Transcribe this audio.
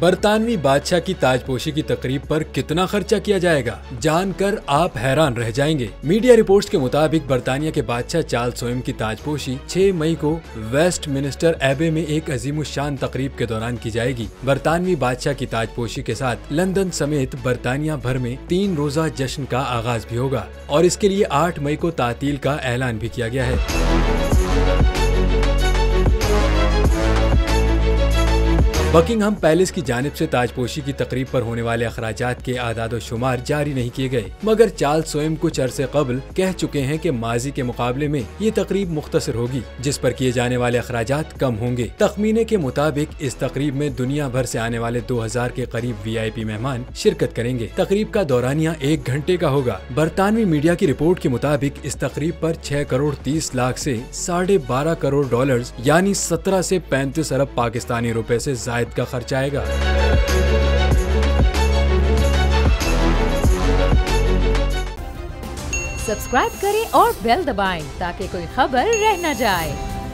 बरतानवी बादशाह की ताजपोशी की तकरीब पर कितना खर्चा किया जाएगा, जानकर आप हैरान रह जाएंगे। मीडिया रिपोर्ट्स के मुताबिक बरतानिया के बादशाह चार्ल्स स्वयं की ताजपोशी 6 मई को वेस्टमिनिस्टर एबे में एक अजीमुशान तकरीब के दौरान की जाएगी। बरतानवी बादशाह की ताजपोशी के साथ लंदन समेत बरतानिया भर में 3 रोजा जश्न का आगाज भी होगा और इसके लिए 8 मई को तातील का ऐलान भी किया गया है। बकिंगहम पैलेस की जानिब से ताजपोशी की तकरीब पर होने वाले अखराजात के आदाद शुमार जारी नहीं किए गए, मगर चार्ल्स स्वयं कुछ अरसे कबल कह चुके हैं कि माजी के मुकाबले में ये तकरीब मुख्तसर होगी, जिस पर किए जाने वाले अखराजात कम होंगे। तखमीने के मुताबिक इस तकरीब में दुनिया भर से आने वाले 2000 के करीब VIP मेहमान शिरकत करेंगे। तकरीब का दौरानिया 1 घंटे का होगा। बरतानवी मीडिया की रिपोर्ट के मुताबिक इस तकरीब पर 6 करोड़ 30 लाख से $12.5 करोड़ यानी 17 से 35 अरब पाकिस्तानी रुपए से का खर्च आएगा। सब्सक्राइब करें और बेल दबाएं ताकि कोई खबर रह न जाए।